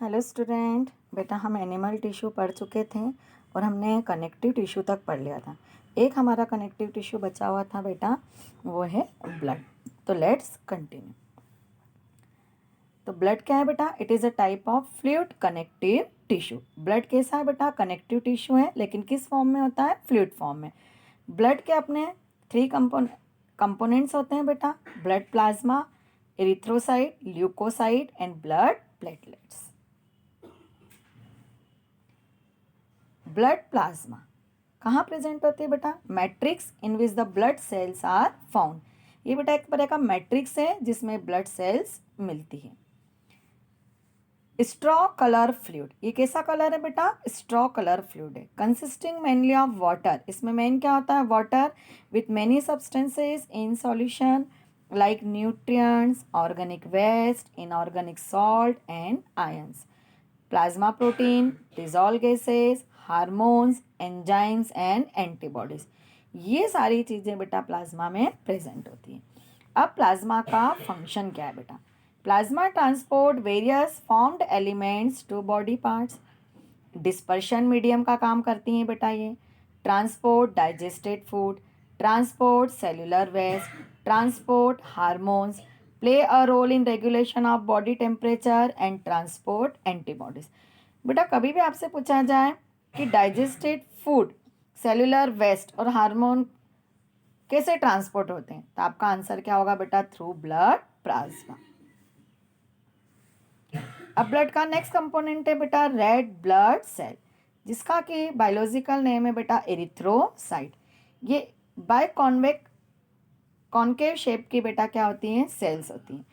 Hello student, बेटा हम animal tissue पढ़ चुके थे और हमने कनेक्टिव टिश्यू तक पढ़ लिया था। एक हमारा कनेक्टिव टिश्यू बचा हुआ था बेटा, वो है ब्लड। तो लेट्स कंटिन्यू। तो ब्लड क्या है बेटा? It is a type of fluid connective tissue. Blood कैसा है बेटा? कनेक्टिव टिश्यू है, लेकिन किस फॉर्म में होता है? फ्लूइड फॉर्म में। ब्लड के अपने 3 कंपोनेंट्स होते हैं बेटा: blood plasma, erythrocyte, leucocyte and blood platelets. Blood plasma कहाँ प्रेजेंट होती है बेटा? Matrix in which the blood cells are found. ये बेटा एक तरह का मैट्रिक्स है जिसमें ब्लड सेल्स मिलती है। स्ट्रॉ कलर फ्लूइड, ये कैसा कलर है बेटा? स्ट्रॉ कलर फ्लूइड है, कंसिस्टिंग मेनली ऑफ वाटर। इसमें मेन क्या होता है? Water with many substances in solution like nutrients, organic waste, inorganic salt and ions, plasma protein, dissolve gases, hormones, enzymes and antibodies. ये सारी चीज़ें बेटा प्लाज्मा में प्रेजेंट होती हैं। अब प्लाज्मा का फंक्शन क्या है बेटा? Plasma transport various formed elements to body parts. Dispersion medium का काम करती हैं बेटा ये। Transport digested food, transport cellular waste, transport hormones, play a role in regulation of body temperature and transport antibodies. बेटा कभी भी आपसे पूछा जाए कि डाइजेस्टेड फूड, सेल्युलर वेस्ट और हार्मोन कैसे ट्रांसपोर्ट होते हैं, तो आपका आंसर क्या होगा बेटा? Through blood plasma. अब ब्लड का नेक्स्ट कंपोनेंट है बेटा रेड ब्लड सेल, जिसका कि बायोलॉजिकल नेम है बेटा एरिथ्रोसाइट। ये बाय कॉन्केव शेप की बेटा क्या होती हैं? सेल्स होती हैं।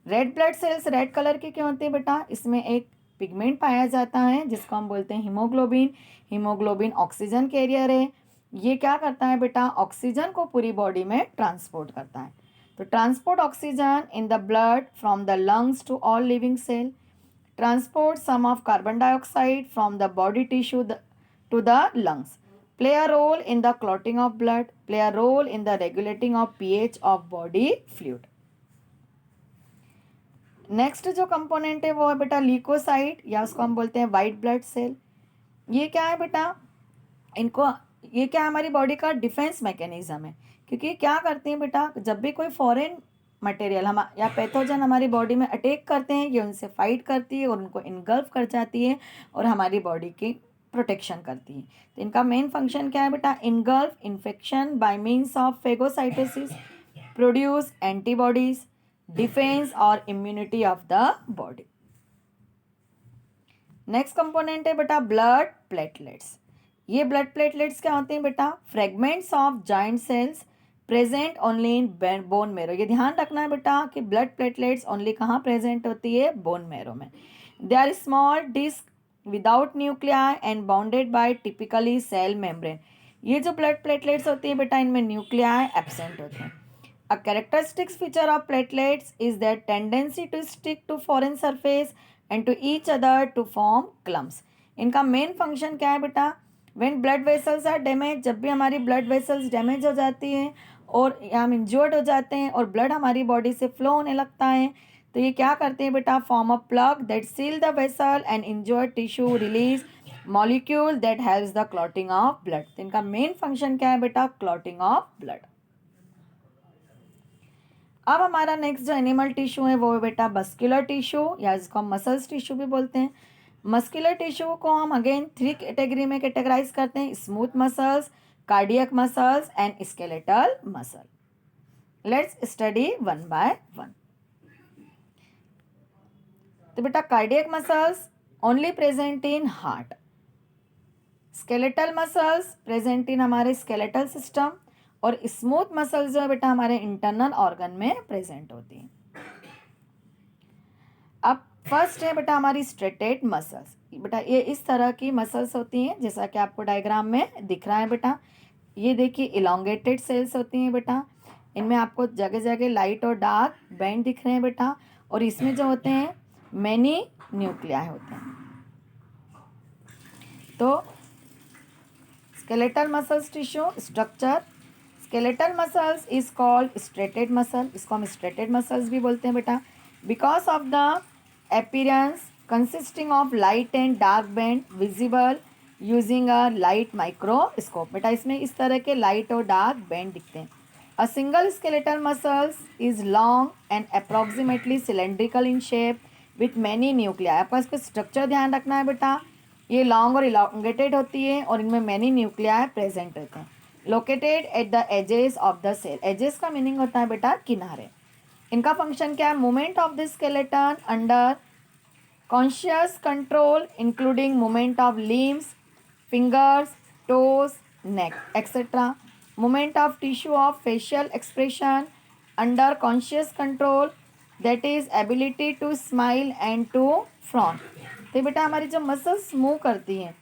Red blood cells red colour की क्यों होती है बेटा? इसमें एक पिगमेंट पाया जाता है जिसको हम बोलते हैं हीमोग्लोबिन। हीमोग्लोबिन ऑक्सीजन कैरियर है। ये क्या करता है बेटा? ऑक्सीजन को पूरी बॉडी में ट्रांसपोर्ट करता है। तो transport oxygen in the blood from the lungs to all living cell, transport some of carbon dioxide from the body tissue to the lungs, play a role in the clotting of blood, play a role in the regulating of pH of body fluid. Next जो component है वो है बेटा leucocyte, या उसको हम बोलते हैं वाइट ब्लड सेल। ये क्या है बेटा? इनको ये क्या हमारी बॉडी का डिफेंस मैकेनिज्म है, क्योंकि क्या करती हैं बेटा, जब भी कोई फॉरेन मटेरियल हम या पैथोजन हमारी बॉडी में अटैक करते हैं, ये उनसे फाइट करती है और उनको इनगल्फ कर जाती है और हमारी बॉडी की प्रोटेक्शन करती है। तो इनका मेन फंक्शन क्या है बेटा? Engulf, infection by means of phagocytosis, produce antibodies, defence और immunity of the body. Next component है बेटा ब्लड प्लेटलेट्स। ये ब्लड प्लेटलेट्स क्या होते हैं बेटा? Fragments of giant cells present only in bone marrow. ये ध्यान रखना है बेटा कि ब्लड प्लेटलेट्स ओनली कहाँ प्रेजेंट होती है? बोन मैरो में। They are small disc without nuclei and bounded by typically cell membrane. ये जो ब्लड प्लेटलेट्स होती है बेटा, इनमें न्यूक्लियाई एब्सेंट होते हैं। A characteristic feature of platelets is their tendency to stick to foreign surface and to each other to form clumps. इनका main function क्या है बेटा? When blood vessels are damaged, जब भी हमारी blood vessels डैमेज हो जाती हैं और हम इंजर्ड हो जाते हैं और ब्लड हमारी बॉडी से फ्लो होने लगता है, तो ये क्या करते हैं बेटा? Form a plug that seal the vessel and injured tissue release molecule that helps the clotting of blood. तो इनका मेन फंक्शन क्या है बेटा? Clotting of blood. अब हमारा नेक्स्ट जो एनिमल टिश्यू है वो है बेटा मस्कुलर टिश्यू, या इसको हम मसल्स टिश्यू भी बोलते हैं। मस्कुलर टिश्यू को हम अगेन 3 कैटेगरी में कैटेगराइज करते हैं: smooth muscles, cardiac muscles and skeletal muscle. Let's study one by one. तो बेटा cardiac muscles only present in heart, skeletal muscles present in हमारे स्केलेटल सिस्टम, और स्मूथ मसल्स जो है बेटा हमारे इंटरनल ऑर्गन में प्रेजेंट होती हैं। अब फर्स्ट है बेटा हमारी स्ट्रेटेड मसल्स। बेटा ये इस तरह की मसल्स होती हैं जैसा कि आपको डायग्राम में दिख रहा है बेटा। ये देखिए इलोंगेटेड सेल्स होती हैं बेटा, इनमें आपको जगह जगह लाइट और डार्क बैंड दिख रहे हैं बेटा, और इसमें जो होते हैं मैनी न्यूक्लियाई होते हैं। तो skeletal muscles tissue structure, skeletal muscles is called striated muscle, इसको हम स्ट्रेटेड मसल्स भी बोलते हैं बेटा, because of the appearance consisting of light and dark band visible using a light microscope. बेटा इसमें इस तरह के लाइट और डार्क बैंड दिखते हैं. A single skeletal muscles is long and approximately cylindrical in shape with many nuclei. आपका इसका स्ट्रक्चर ध्यान रखना है बेटा. ये लॉन्ग और इलांगेटेड होती है और इनमें मैनी न्यूक्लियाई प्रेजेंट रहते हैं. Located at the edges of the cell. Edges का मीनिंग होता है बेटा किनारे. इनका फंक्शन क्या है? Movement of the skeleton under conscious control including movement of limbs, fingers, toes, neck, etc. Movement of tissue of facial expression under conscious control, that is ability to smile and to frown. तो बेटा हमारी जो muscles move करती हैं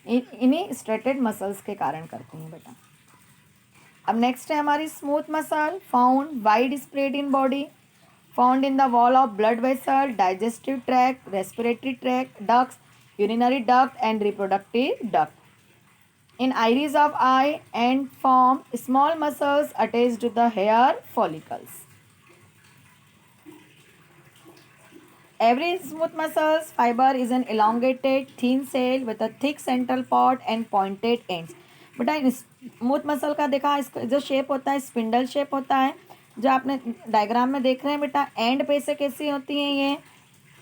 इन्हीं striated muscles के कारण करती हैं बेटा. अब नेक्स्ट है हमारी smooth muscle. Found wide spread in body, found in the wall of blood vessel, digestive tract, respiratory tract, ducts, urinary duct and reproductive duct. In iris of eye and form small muscles attached to the hair follicles. Every smooth muscles fiber is an elongated thin cell with a thick central part and pointed ends. बेटा smooth muscle का देखा, इसका जो shape होता है spindle shape होता है, जो आपने डायग्राम में देख रहे हैं बेटा. एंड पे से कैसी होती हैं? ये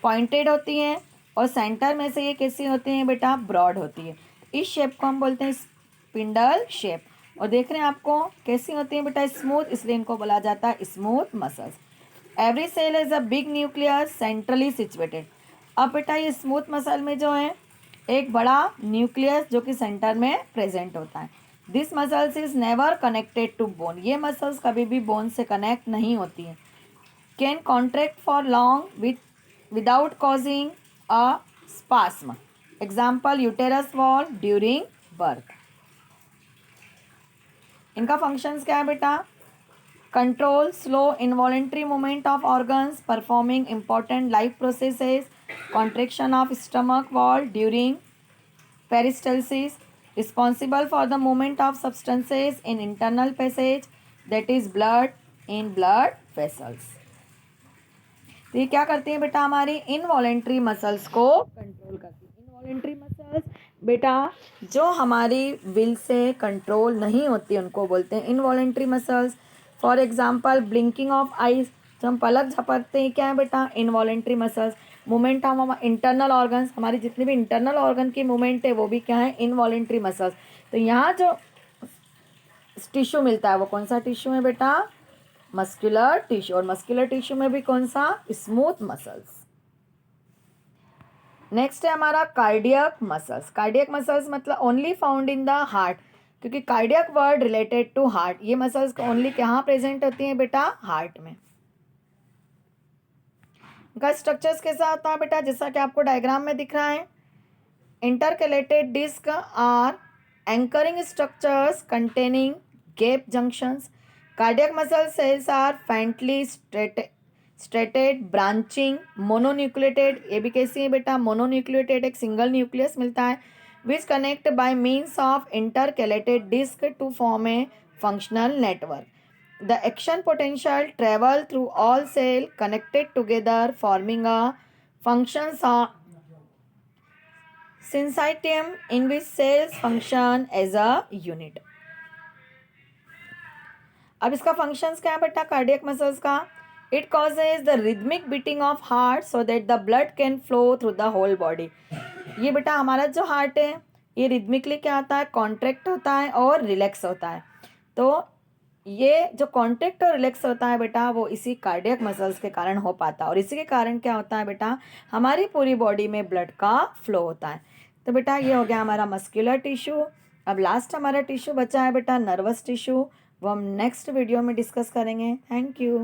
पॉइंटेड होती हैं और सेंटर में से ये कैसी होती हैं बेटा? ब्रॉड होती है. इस शेप को हम बोलते हैं स्पिंडल शेप. और देख रहे हैं आपको कैसी होती हैं बेटा? स्मूथ, इसलिए इनको बोला जाता है smooth muscles. Every cell is a big nucleus centrally situated. अब बेटा ये स्मूथ मसल में जो है एक बड़ा न्यूक्लियस जो कि सेंटर में प्रेजेंट होता है. This muscles is never connected to bone. ये मसल्स कभी भी बोन से कनेक्ट नहीं होती हैं. Can contract for long without causing a spasm. Example uterus wall during birth. इनका फंक्शंस क्या है बेटा? Control slow involuntary movement of organs performing important life processes, contraction of stomach wall during peristalsis, responsible for the movement of substances in internal passage, that is blood in blood vessels. तो ये क्या करती हैं बेटा? हमारी involuntary muscles को control करती हैं. इनवॉलेंट्री मसल्स बेटा जो हमारी विल से कंट्रोल नहीं होती उनको बोलते हैं involuntary muscles. For example blinking of eyes, जो हम पलक झपकते हैं, क्या है बेटा? Involuntary muscles. मूवमेंट ऑफ हमारे इंटरनल ऑर्गन्स, हमारी जितनी भी इंटरनल ऑर्गन की मूवमेंट है वो भी क्या है? Involuntary muscles. तो यहाँ जो टिश्यू मिलता है वो कौन सा टिश्यू है बेटा? Muscular tissue. और मस्कुलर टिश्यू में भी कौन सा? Smooth muscles. नेक्स्ट है हमारा कार्डियक मसल्स. कार्डियक मसल्स मतलब only found in the heart, क्योंकि cardiac word related to heart. ये मसल्स ओनली कहाँ प्रेजेंट होती हैं बेटा? हार्ट में. इनका स्ट्रक्चर्स कैसा होता है बेटा? जैसा कि आपको डायग्राम में दिख रहा है. Intercalated disc are anchoring structures containing gap junctions. Cardiac muscle cells are faintly straighted, branching, mononucleated. ये भी कैसी है बेटा? mononucleated, एक सिंगल न्यूक्लियस मिलता है, which connect by means of intercalated disc to form a functional network. The action potential travel through all cell connected together, forming a functions of syncytium in which cells function as a unit. अब इसका functions क्या है बेटा? Cardiac muscles का. It causes the rhythmic beating of heart so that the blood can flow through the whole body. ये बेटा हमारा जो हार्ट है ये रिदमिकली क्या होता है? कॉन्ट्रैक्ट होता है और रिलैक्स होता है. तो ये जो कॉन्ट्रैक्ट और रिलैक्स होता है बेटा वो इसी कार्डियक मसल्स के कारण हो पाता है. और इसी के कारण क्या होता है बेटा? हमारी पूरी बॉडी में ब्लड का फ्लो होता है. तो बेटा ये हो गया हमारा मस्कुलर टिश्यू. अब लास्ट हमारा टिश्यू बचा है बेटा नर्वस टिश्यू. वो हम नेक्स्ट वीडियो में डिस्कस करेंगे. Thank you.